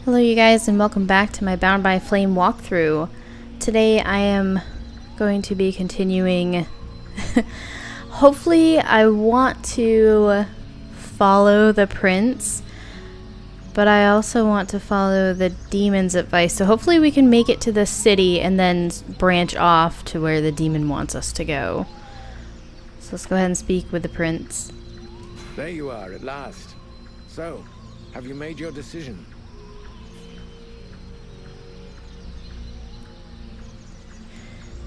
Hello you guys and welcome back to my Bound by Flame walkthrough. Today I am going to be continuing. Hopefully I want to follow the prince, but I also want to follow the demon's advice. So hopefully we can make it to the city and then branch off to where the demon wants us to go. So let's go ahead and speak with the prince. There you are at last. So, have you made your decision?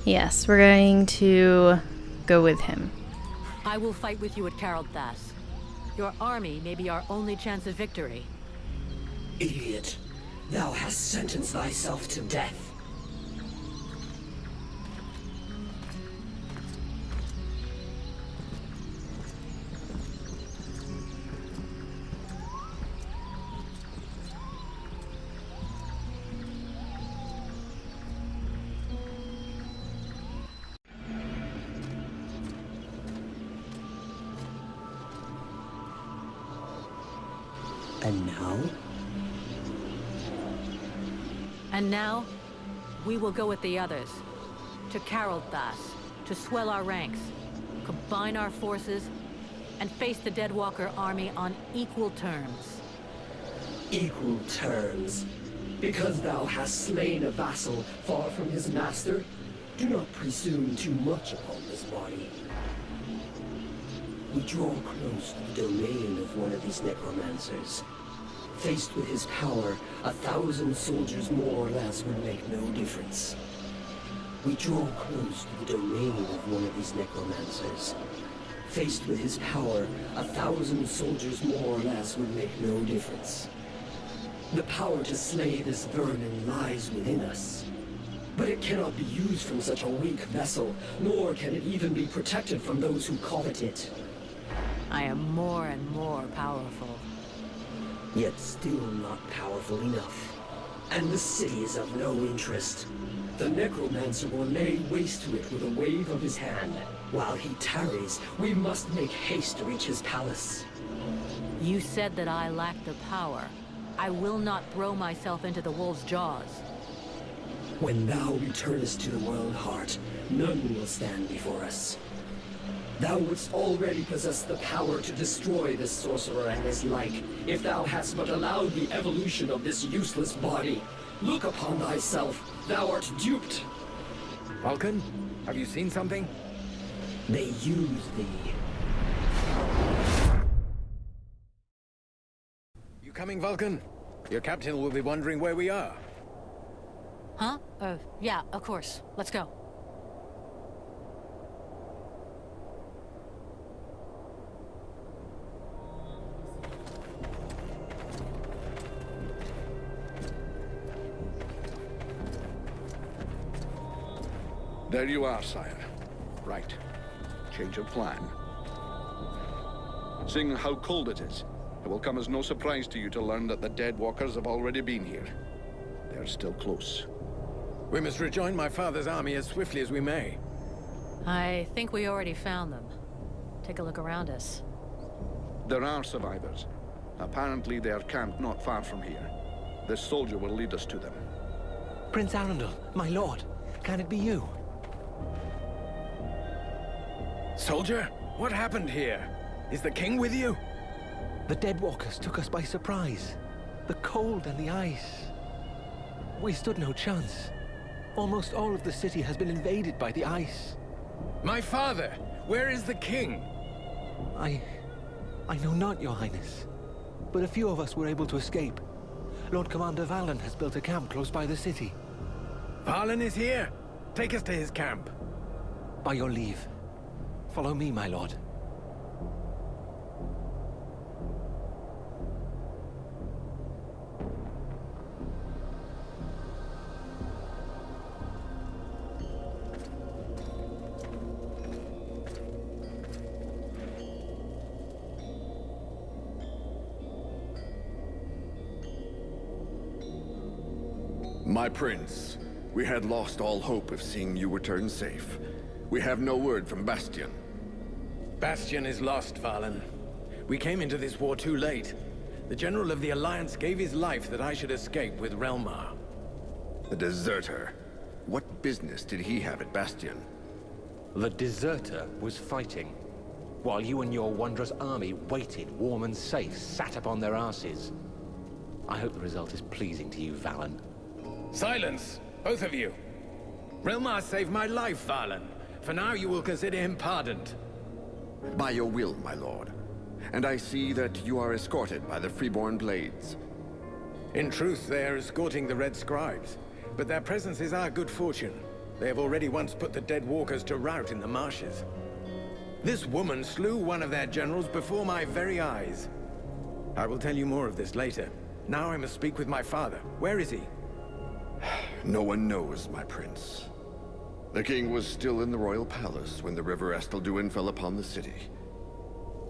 Yes, we're going to go with him. I will fight with you at Carolthas. Your army may be our only chance of victory. Idiot! Thou hast sentenced thyself to death. And now? And now, we will go with the others. To Carolthas, to swell our ranks, combine our forces, and face the Deadwalker army on equal terms. Equal terms? Because thou hast slain a vassal far from his master? Do not presume too much upon this body. We draw close to the domain of one of these necromancers. Faced with his power, 1,000 soldiers more or less would make no difference. We draw close to the domain of one of these necromancers. Faced with his power, 1,000 soldiers more or less would make no difference. The power to slay this vermin lies within us. But it cannot be used from such a weak vessel, nor can it even be protected from those who covet it. I am more and more powerful. Yet still not powerful enough. And the city is of no interest. The necromancer will lay waste to it with a wave of his hand. While he tarries, we must make haste to reach his palace. You said that I lack the power. I will not throw myself into the wolf's jaws. When thou returnest to the world heart, none will stand before us. Thou wouldst already possess the power to destroy this sorcerer and his like, if thou hadst but allowed the evolution of this useless body. Look upon thyself, thou art duped. Vulcan, have you seen something? They use thee. You coming, Vulcan? Your captain will be wondering where we are. Huh? Yeah, of course. Let's go. There you are, sire. Right. Change of plan. Seeing how cold it is, it will come as no surprise to you to learn that the Deadwalkers have already been here. They're still close. We must rejoin my father's army as swiftly as we may. I think we already found them. Take a look around us. There are survivors. Apparently they are camped not far from here. This soldier will lead us to them. Prince Arundel, my lord, can it be you? Soldier, what happened here? Is the king with you? The Deadwalkers took us by surprise. The cold and the ice. We stood no chance. Almost all of the city has been invaded by the ice. My father! Where is the king? I know not, your highness. But a few of us were able to escape. Lord Commander Valen has built a camp close by the city. Valen is here. Take us to his camp. By your leave. Follow me, my lord. My prince, we had lost all hope of seeing you return safe. We have no word from Bastion. Bastion is lost, Valen. We came into this war too late. The General of the Alliance gave his life that I should escape with Relmar. The deserter. What business did he have at Bastion? The deserter was fighting, while you and your wondrous army waited, warm and safe, sat upon their asses. I hope the result is pleasing to you, Valen. Silence, both of you. Relmar saved my life, Valen. For now, you will consider him pardoned. By your will, my lord. And I see that you are escorted by the Freeborn Blades. In truth, they are escorting the Red Scribes. But their presence is our good fortune. They have already once put the Dead Walkers to rout in the marshes. This woman slew one of their generals before my very eyes. I will tell you more of this later. Now I must speak with my father. Where is he? No one knows, my prince. The king was still in the royal palace when the river Estelduin fell upon the city.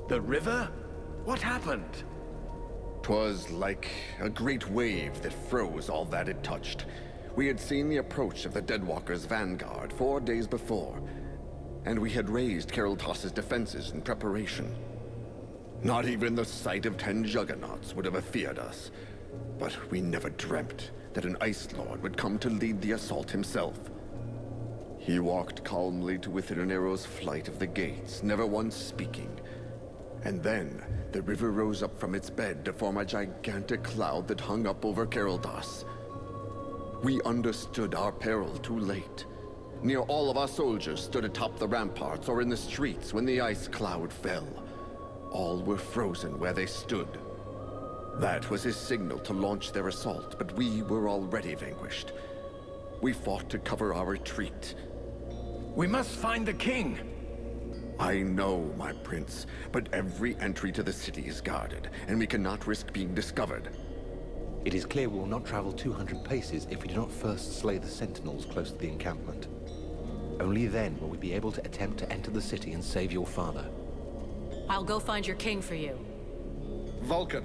The river? What happened? 'Twas like a great wave that froze all that it touched. We had seen the approach of the Deadwalkers' vanguard 4 days before, and we had raised Caroltas's defenses in preparation. Not even the sight of 10 juggernauts would have feared us, but we never dreamt that an Ice Lord would come to lead the assault himself. He walked calmly to within an arrow's flight of the gates, never once speaking. And then, the river rose up from its bed to form a gigantic cloud that hung up over Caroltas. We understood our peril too late. Near all of our soldiers stood atop the ramparts or in the streets when the ice cloud fell. All were frozen where they stood. That was his signal to launch their assault, but we were already vanquished. We fought to cover our retreat. We must find the king! I know, my prince, but every entry to the city is guarded, and we cannot risk being discovered. It is clear we will not travel 200 paces if we do not first slay the sentinels close to the encampment. Only then will we be able to attempt to enter the city and save your father. I'll go find your king for you. Vulcan,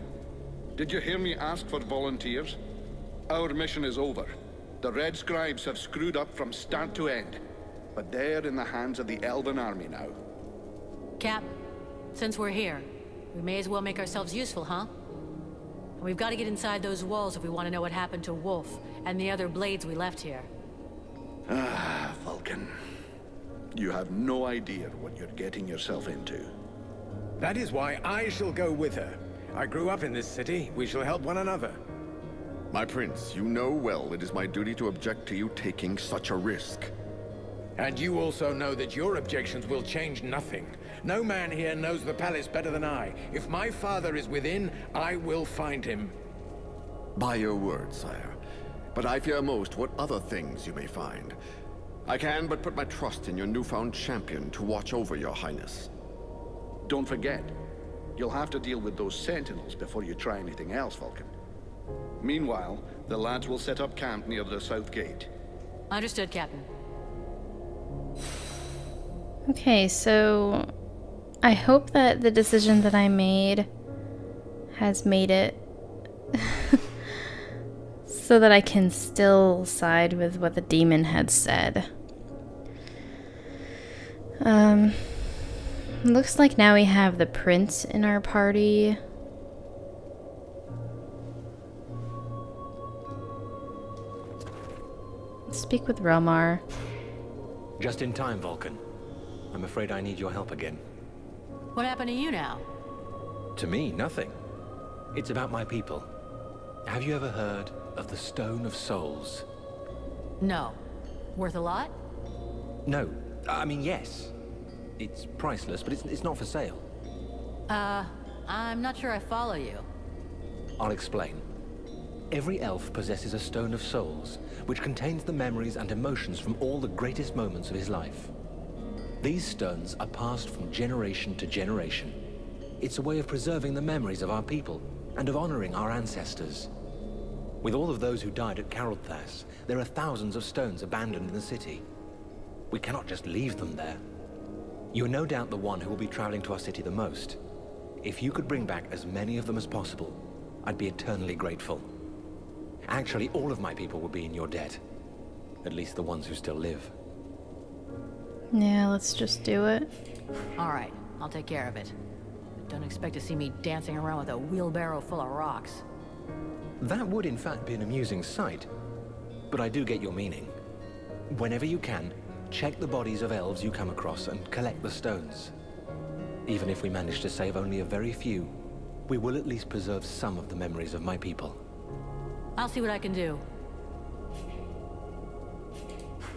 did you hear me ask for volunteers? Our mission is over. The Red Scribes have screwed up from start to end, but they're in the hands of the Elven army now. Cap, since we're here, we may as well make ourselves useful, huh? And we've got to get inside those walls if we want to know what happened to Wolf and the other blades we left here. Ah, Vulcan. You have no idea what you're getting yourself into. That is why I shall go with her. I grew up in this city. We shall help one another. My prince, you know well it is my duty to object to you taking such a risk. And you also know that your objections will change nothing. No man here knows the palace better than I. If my father is within, I will find him. By your word, sire. But I fear most what other things you may find. I can but put my trust in your newfound champion to watch over your highness. Don't forget, you'll have to deal with those sentinels before you try anything else, Vulcan. Meanwhile, the lads will set up camp near the south gate. Understood, Captain. Okay, so I hope that the decision that I made has made it so that I can still side with what the demon had said. Looks like now we have the prince in our party. Let's speak with Relmar. Just in time, Vulcan. I'm afraid I need your help again. What happened to you now? To me, nothing. It's about my people. Have you ever heard of the Stone of Souls? No. Worth a lot? No. I mean, yes. It's priceless, but it's not for sale. I'm not sure I follow you. I'll explain. Every elf possesses a Stone of Souls, which contains the memories and emotions from all the greatest moments of his life. These stones are passed from generation to generation. It's a way of preserving the memories of our people and of honoring our ancestors. With all of those who died at Carolthas, there are thousands of stones abandoned in the city. We cannot just leave them there. You're no doubt the one who will be traveling to our city the most. If you could bring back as many of them as possible, I'd be eternally grateful. Actually, all of my people would be in your debt. At least the ones who still live. Yeah, let's just do it. All right, I'll take care of it. Don't expect to see me dancing around with a wheelbarrow full of rocks. That would in fact be an amusing sight, but I do get your meaning. Whenever you can, check the bodies of elves you come across and collect the stones. Even if we manage to save only a very few, we will at least preserve some of the memories of my people. I'll see what I can do.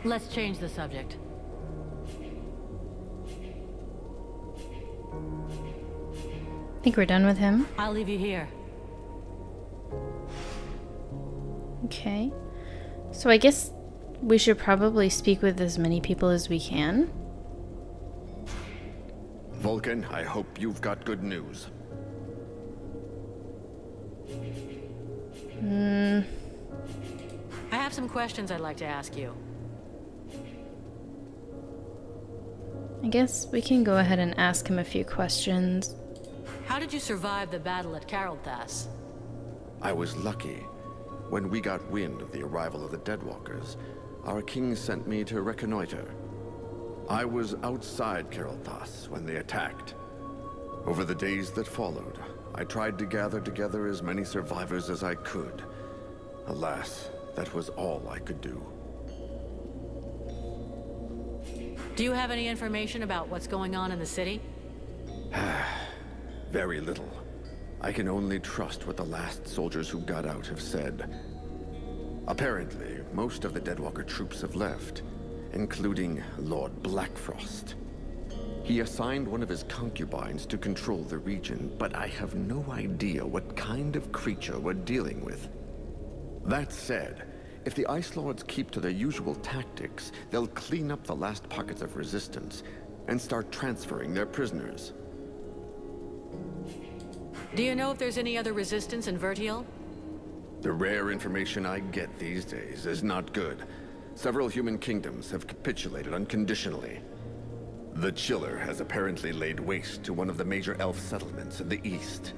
Let's change the subject. I think we're done with him. I'll leave you here. Okay. So I guess we should probably speak with as many people as we can. Vulcan, I hope you've got good news. I have some questions I'd like to ask you. I guess we can go ahead and ask him a few questions. How did you survive the battle at Carolthas? I was lucky. When we got wind of the arrival of the Deadwalkers, our king sent me to reconnoiter. I was outside Carolthas when they attacked. Over the days that followed, I tried to gather together as many survivors as I could. Alas, that was all I could do. Do you have any information about what's going on in the city? Very little. I can only trust what the last soldiers who got out have said. Apparently, most of the Deadwalker troops have left, including Lord Blackfrost. He assigned one of his concubines to control the region, but I have no idea what kind of creature we're dealing with. That said, if the Ice Lords keep to their usual tactics, they'll clean up the last pockets of resistance and start transferring their prisoners. Do you know if there's any other resistance in Vertiel? The rare information I get these days is not good. Several human kingdoms have capitulated unconditionally. The Chiller has apparently laid waste to one of the major elf settlements in the east.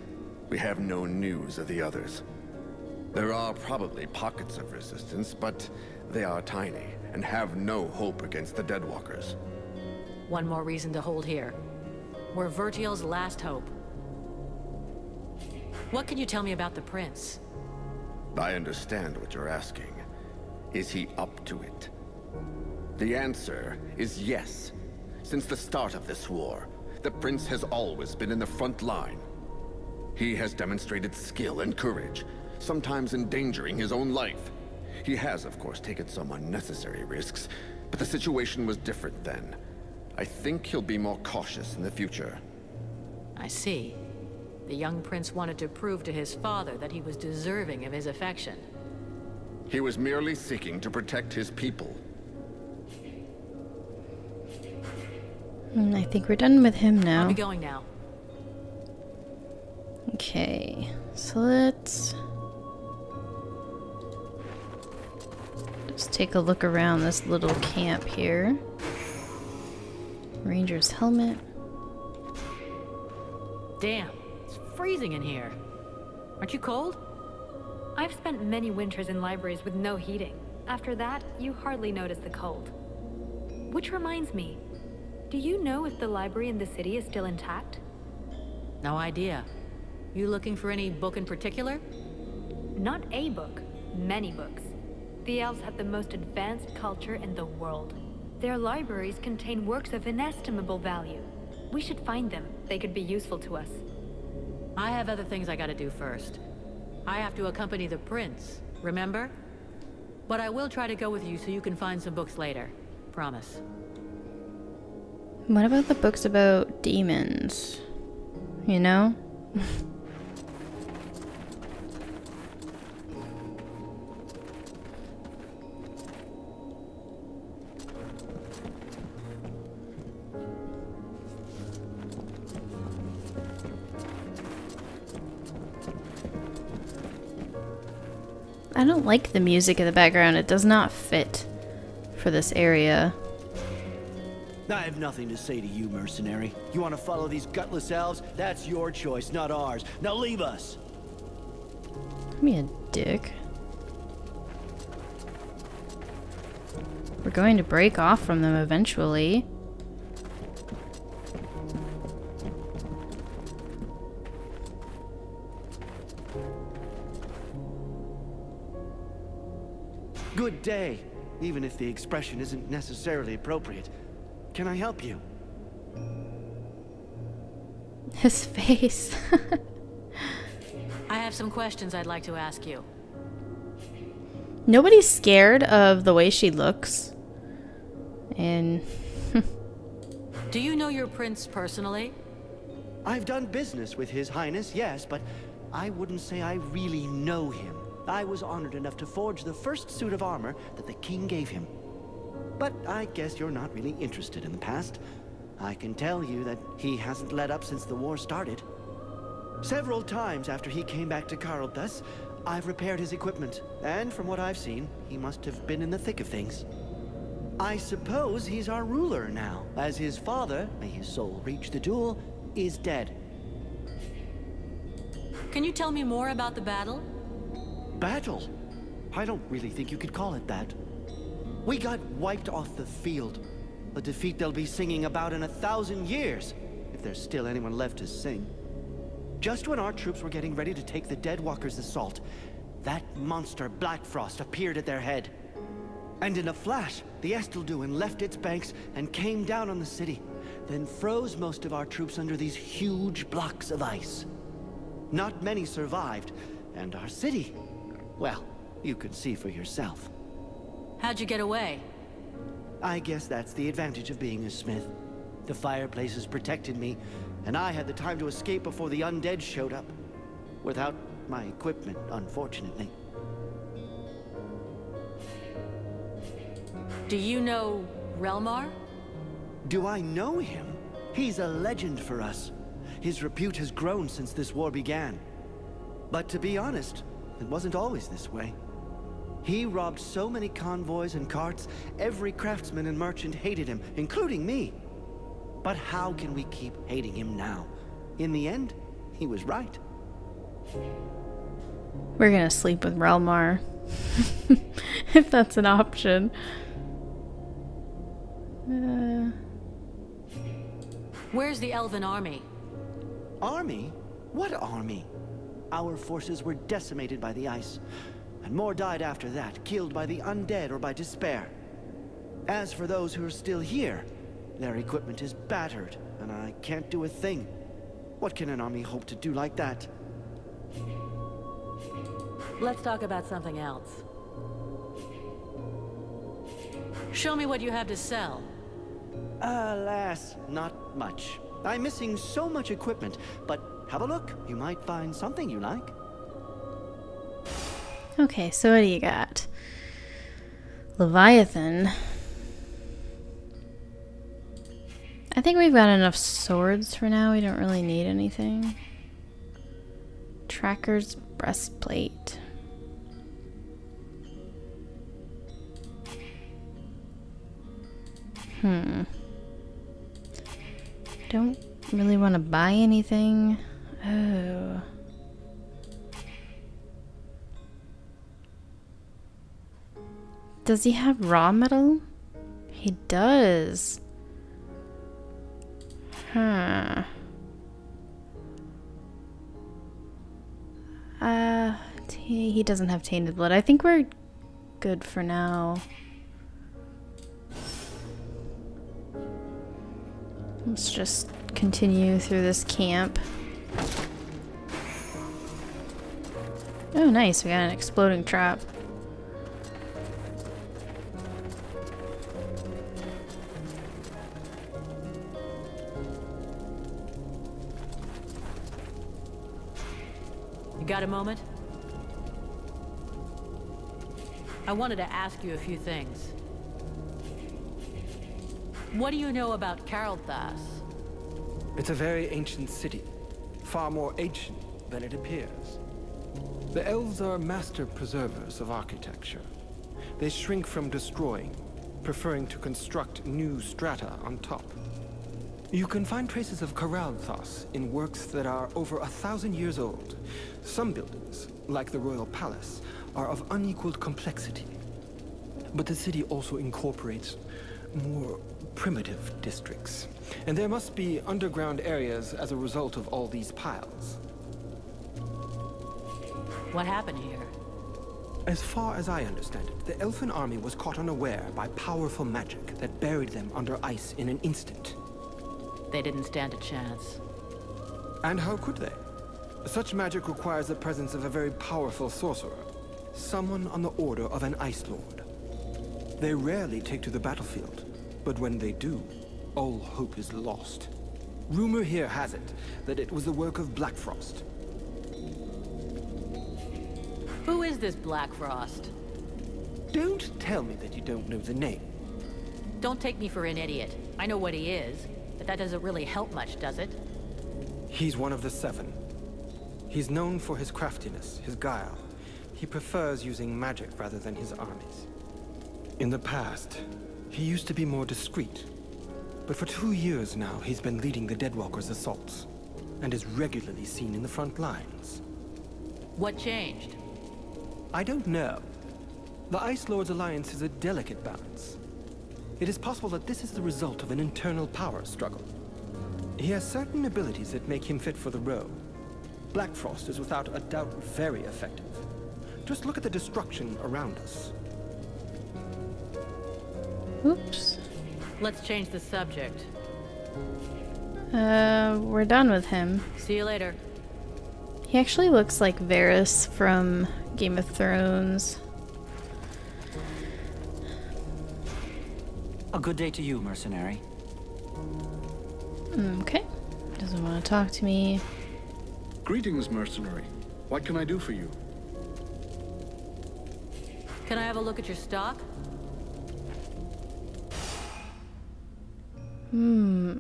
We have no news of the others. There are probably pockets of resistance, but they are tiny and have no hope against the Deadwalkers. One more reason to hold here. We're Vertiel's last hope. What can you tell me about the Prince? I understand what you're asking. Is he up to it? The answer is yes. Since the start of this war, the Prince has always been in the front line. He has demonstrated skill and courage, sometimes endangering his own life. He has, of course, taken some unnecessary risks, but the situation was different then. I think he'll be more cautious in the future. I see. The young prince wanted to prove to his father that he was deserving of his affection. He was merely seeking to protect his people. I think we're done with him now. I'll be going now. Okay, so let's just take a look around this little camp here. Ranger's helmet. Damn, it's freezing in here. Aren't you cold? I've spent many winters in libraries with no heating. After that, you hardly notice the cold. Which reminds me, do you know if the library in the city is still intact? No idea. You looking for any book in particular? Not a book, many books. The elves have the most advanced culture in the world. Their libraries contain works of inestimable value. We should find them. They could be useful to us. I have other things I gotta do first. I have to accompany the prince, remember? But I will try to go with you so you can find some books later. Promise. What about the books about demons? You know? I don't like the music in the background. It does not fit for this area. I have nothing to say to you, mercenary. You want to follow these gutless elves? That's your choice, not ours. Now leave us! Give me a dick. We're going to break off from them eventually. Good day, even if the expression isn't necessarily appropriate. Can I help you? His face. I have some questions I'd like to ask you. Nobody's scared of the way she looks. And Do you know your prince personally? I've done business with His Highness, yes, but I wouldn't say I really know him. I was honored enough to forge the first suit of armor that the king gave him. But I guess you're not really interested in the past. I can tell you that he hasn't let up since the war started. Several times after he came back to Carlthus, I've repaired his equipment, and from what I've seen, he must have been in the thick of things. I suppose he's our ruler now, as his father, may his soul reach the duel, is dead. Can you tell me more about the battle? Battle? I don't really think you could call it that. We got wiped off the field. A defeat they'll be singing about in 1,000 years, if there's still anyone left to sing. Just when our troops were getting ready to take the Deadwalkers' assault, that monster Blackfrost appeared at their head. And in a flash, the Estelduin left its banks and came down on the city, then froze most of our troops under these huge blocks of ice. Not many survived, and our city, well, you can see for yourself. How'd you get away? I guess that's the advantage of being a smith. The fireplaces protected me, and I had the time to escape before the undead showed up. Without my equipment, unfortunately. Do you know Relmar? Do I know him? He's a legend for us. His repute has grown since this war began. But to be honest, it wasn't always this way. He robbed so many convoys and carts, every craftsman and merchant hated him, including me. But how can we keep hating him now? In the end, he was right. we're gonna sleep with Relmar. If that's an option. Where's the Elven army? Army? What army? Our forces were decimated by the ice, and more died after that, killed by the undead or by despair. As for those who are still here, their equipment is battered, and I can't do a thing. What can an army hope to do like that? Let's talk about something else. Show me what you have to sell. Alas, not much. I'm missing so much equipment, but have a look. You might find something you like. Okay, so what do you got? Leviathan. I think we've got enough swords for now. We don't really need anything. Tracker's breastplate. Don't really want to buy anything. Oh. Does he have raw metal? He does. Huh. He doesn't have tainted blood. I think we're good for now. Let's just continue through this camp. Oh, nice. We got an exploding trap. You got a moment? I wanted to ask you a few things. What do you know about Carlthas? It's a very ancient city, far more ancient than it appears. The elves are master preservers of architecture. They shrink from destroying, preferring to construct new strata on top. You can find traces of Carlthas in works that are over 1,000 years old. Some buildings, like the Royal Palace, are of unequaled complexity. But the city also incorporates more primitive districts. And there must be underground areas as a result of all these piles. What happened here? As far as I understand it, the elfin army was caught unaware by powerful magic that buried them under ice in an instant. They didn't stand a chance. And how could they? Such magic requires the presence of a very powerful sorcerer, someone on the order of an Ice Lord. They rarely take to the battlefield, but when they do, all hope is lost. Rumor here has it that it was the work of Black Frost. Who is this Black Frost? Don't tell me that you don't know the name. Don't take me for an idiot. I know what he is, but that doesn't really help much, does it? He's one of the Seven. He's known for his craftiness, his guile. He prefers using magic rather than his armies. In the past, he used to be more discreet. But for 2 years now, he's been leading the Deadwalkers' assaults, and is regularly seen in the front lines. What changed? I don't know. The Ice Lord's alliance is a delicate balance. It is possible that this is the result of an internal power struggle. He has certain abilities that make him fit for the role. Black Frost is without a doubt very effective. Just look at the destruction around us. Oops. Let's change the subject. We're done with him. See you later. He actually looks like Varys from Game of Thrones. A good day to you, mercenary. Okay. Doesn't want to talk to me. Greetings, mercenary. What can I do for you? Can I have a look at your stock? Ooh.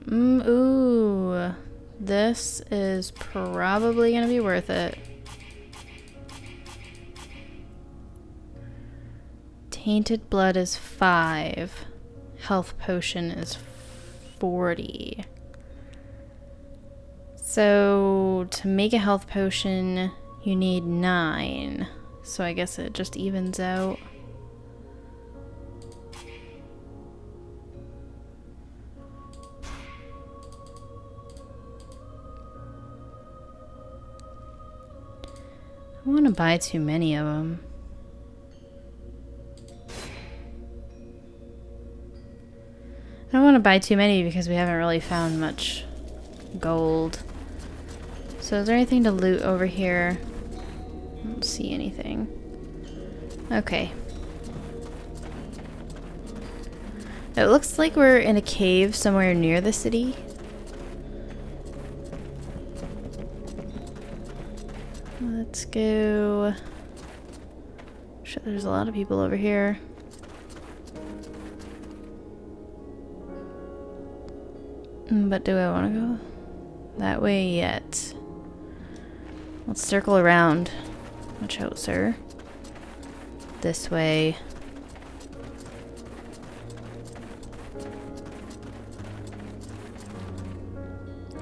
This is probably gonna be worth it. Tainted blood is 5. Health potion is 40. So to make a health potion, you need 9. So I guess it just evens out. I want to buy too many of them. I don't want to buy too many because we haven't really found much gold. So is there anything to loot over here? I don't see anything. Okay. It looks like we're in a cave somewhere near the city. Let's go. Shit, there's a lot of people over here. But do I want to go that way yet? Let's circle around. Watch out, sir. This way.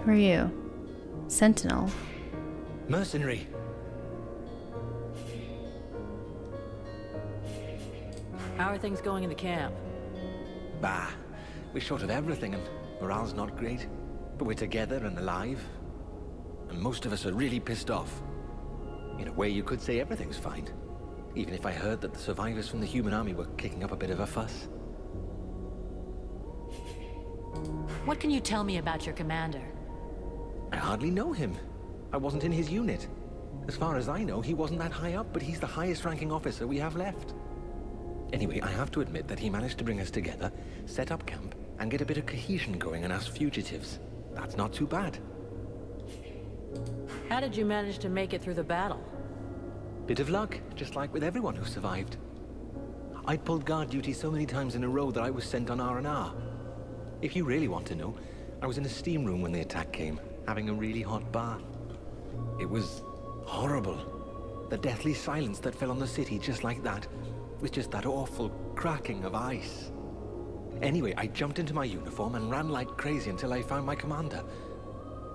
Who are you? Sentinel. Mercenary. How are things going in the camp? Bah, we're short of everything and morale's not great. But we're together and alive. And most of us are really pissed off. In a way, you could say everything's fine. Even if I heard that the survivors from the human army were kicking up a bit of a fuss. What can you tell me about your commander? I hardly know him. I wasn't in his unit. As far as I know, he wasn't that high up, but he's the highest ranking officer we have left. Anyway, I have to admit that he managed to bring us together, set up camp, and get a bit of cohesion going in us fugitives. That's not too bad. How did you manage to make it through the battle? Bit of luck, just like with everyone who survived. I'd pulled guard duty so many times in a row that I was sent on R&R. If you really want to know, I was in a steam room when the attack came, having a really hot bath. It was horrible. The deathly silence that fell on the city just like that was just that awful cracking of ice. Anyway, I jumped into my uniform and ran like crazy until I found my commander.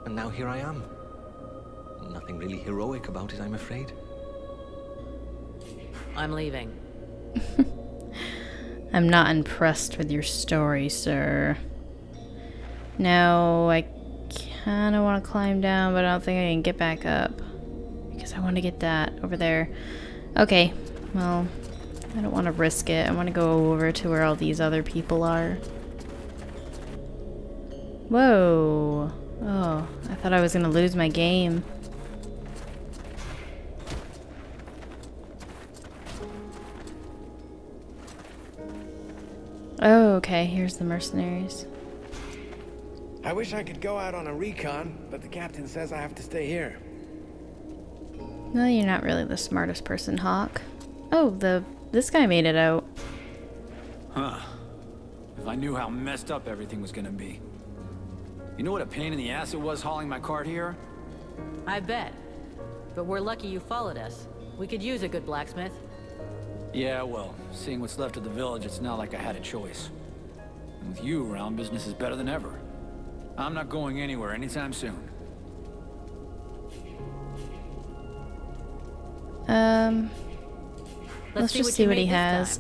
And now here I am. Nothing really heroic about it, I'm afraid. I'm leaving. I'm not impressed with your story, sir. Now, I kind of want to climb down, but I don't think I can get back up. Because I want to get that over there. Okay, Well, I don't want to risk it. I want to go over to where all these other people are. Whoa. Oh, I thought I was going to lose my game. Oh, okay. Here's the mercenaries. I wish I could go out on a recon, but the captain says I have to stay here. No, you're not really the smartest person, Hawk. Oh, this guy made it out. Huh. If I knew how messed up everything was gonna be. You know what a pain in the ass it was hauling my cart here? I bet. But we're lucky you followed us. We could use a good blacksmith. Yeah, well, seeing what's left of the village, it's not like I had a choice. And with you around, business is better than ever. I'm not going anywhere anytime soon. Let's just see what he has.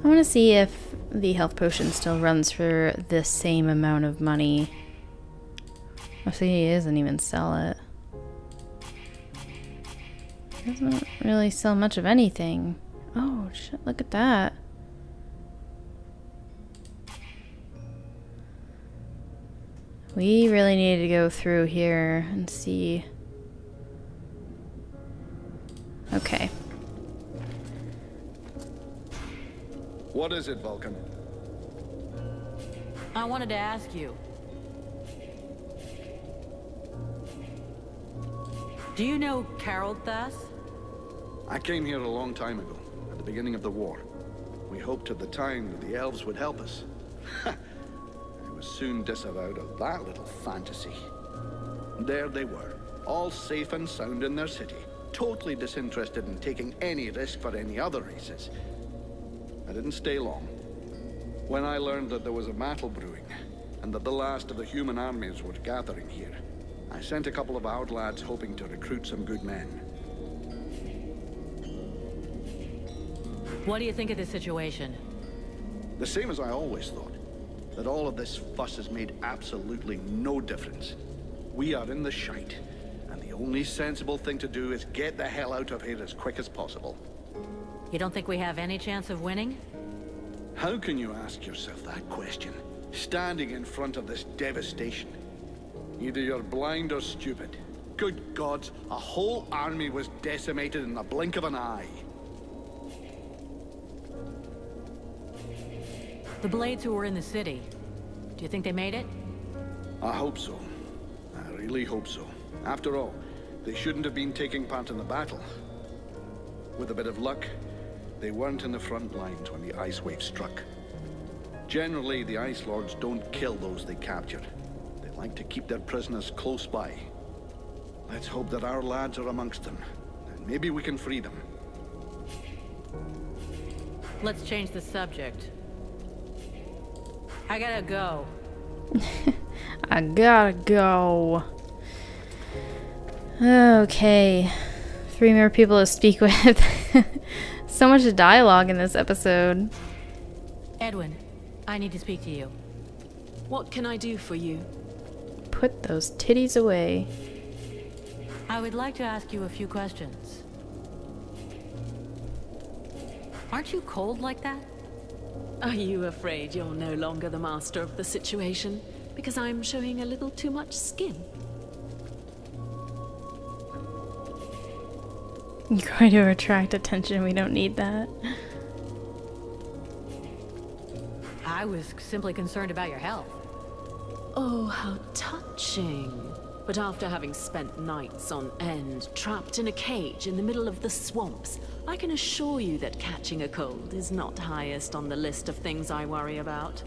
I want to see if the health potion still runs for the same amount of money. I see he doesn't even sell it. Doesn't really sell much of anything. Oh shit, look at that. We really need to go through here and see. Okay. What is it, Vulcan? I wanted to ask you. Do you know Carol Thas? I came here a long time ago, at the beginning of the war. We hoped at the time that the elves would help us. I was soon disavowed of that little fantasy. There they were, all safe and sound in their city, totally disinterested in taking any risk for any other races. I didn't stay long. When I learned that there was a battle brewing, and that the last of the human armies were gathering here, I sent a couple of our lads hoping to recruit some good men. What do you think of this situation? The same as I always thought. That all of this fuss has made absolutely no difference. We are in the shite, and the only sensible thing to do is get the hell out of here as quick as possible. You don't think we have any chance of winning? How can you ask yourself that question, standing in front of this devastation? Either you're blind or stupid. Good gods, a whole army was decimated in the blink of an eye. The Blades who were in the city, do you think they made it? I hope so. I really hope so. After all, they shouldn't have been taking part in the battle. With a bit of luck, they weren't in the front lines when the ice wave struck. Generally, the Ice Lords don't kill those they capture. They like to keep their prisoners close by. Let's hope that our lads are amongst them, and maybe we can free them. Let's change the subject. I gotta go. I gotta go. Okay. 3 more people to speak with. So much dialogue in this episode. Edwin, I need to speak to you. What can I do for you? Put those titties away. I would like to ask you a few questions. Aren't you cold like that? Are you afraid you're no longer the master of the situation? Because I'm showing a little too much skin? You're going to attract attention. We don't need that. I was simply concerned about your health. Oh, how touching. But after having spent nights on end, trapped in a cage in the middle of the swamps, I can assure you that catching a cold is not highest on the list of things I worry about.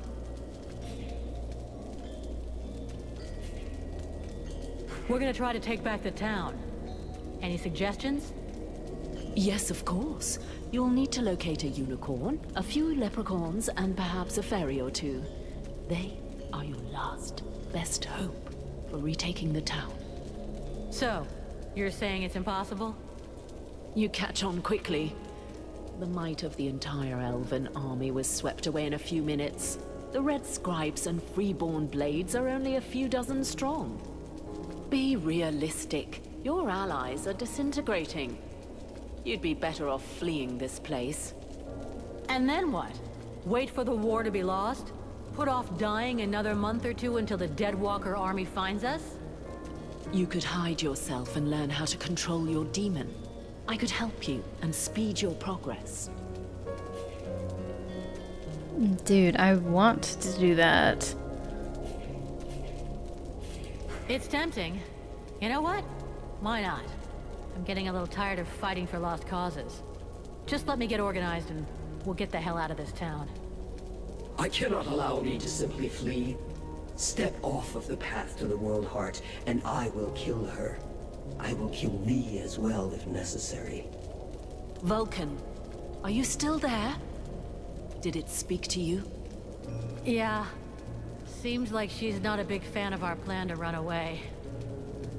We're gonna try to take back the town. Any suggestions? Yes, of course. You'll need to locate a unicorn, a few leprechauns, and perhaps a fairy or two. They are your last, best hope for retaking the town. So, you're saying it's impossible? You catch on quickly. The might of the entire elven army was swept away in a few minutes. The red scribes and freeborn blades are only a few dozen strong. Be realistic. Your allies are disintegrating. You'd be better off fleeing this place. And then what? Wait for the war to be lost? Put off dying another month or two until the Deadwalker army finds us? You could hide yourself and learn how to control your demon. I could help you and speed your progress. Dude, I want to do that. It's tempting. You know what? Why not? I'm getting a little tired of fighting for lost causes. Just let me get organized and we'll get the hell out of this town. I cannot allow me to simply flee. Step off of the path to the World Heart, and I will kill her. I will kill thee as well, if necessary. Vulcan, are you still there? Did it speak to you? Yeah. Seems like she's not a big fan of our plan to run away.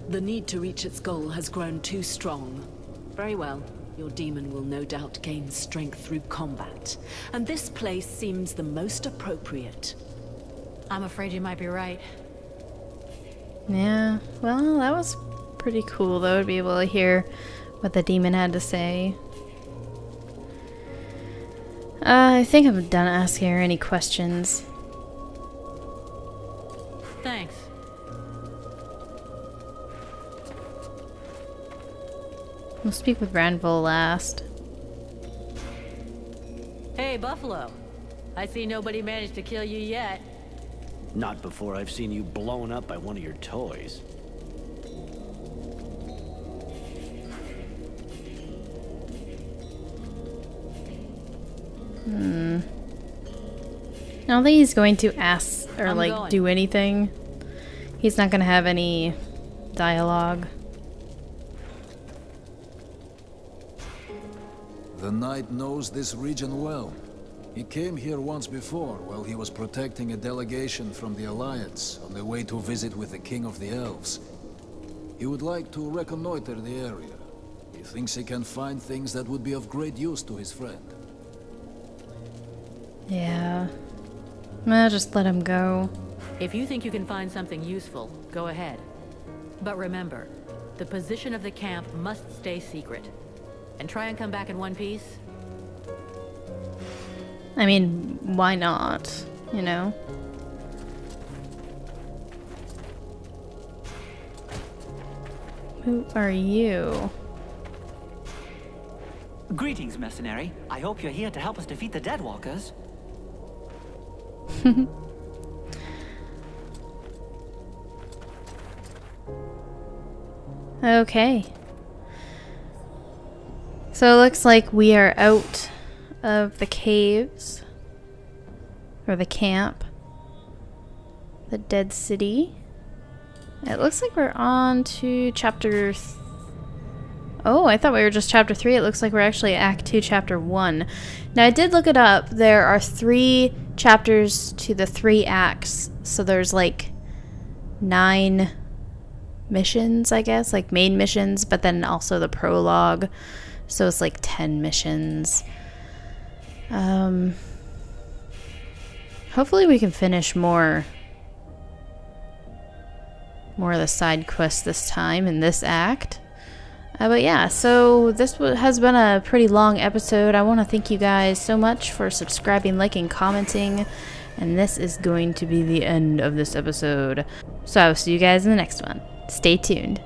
The need to reach its goal has grown too strong. Very well. Your demon will no doubt gain strength through combat. And this place seems the most appropriate. I'm afraid you might be right. Yeah, well, that was pretty cool though, to be able to hear what the demon had to say. I think I'm done asking her any questions. Thanks. We'll speak with Ranville last. Hey, Buffalo. I see nobody managed to kill you yet. Not before I've seen you blown up by one of your toys. I don't think he's going to ask or I'm like going. do anything. He's not gonna have any dialogue. The Knight knows this region well. He came here once before while he was protecting a delegation from the Alliance on their way to visit with the King of the Elves. He would like to reconnoiter the area. He thinks he can find things that would be of great use to his friend. Yeah. I'll just let him go. If you think you can find something useful, go ahead. But remember, the position of the camp must stay secret. And try and come back in one piece. I mean, why not? You know? Who are you? Greetings, mercenary. I hope you're here to help us defeat the Deadwalkers. Okay. So it looks like we are out of the caves. Or the camp. The Dead City. It looks like we're on to chapter... Oh, I thought we were just chapter 3. It looks like we're actually Act 2, chapter 1. Now, I did look it up. There are 3 chapters to the 3 acts. So there's like 9 missions, I guess. Like main missions, but then also the prologue. So it's like 10 missions. Hopefully we can finish more of the side quests this time in this act. But yeah, so this has been a pretty long episode. I want to thank you guys so much for subscribing, liking, commenting. And this is going to be the end of this episode. So I will see you guys in the next one. Stay tuned.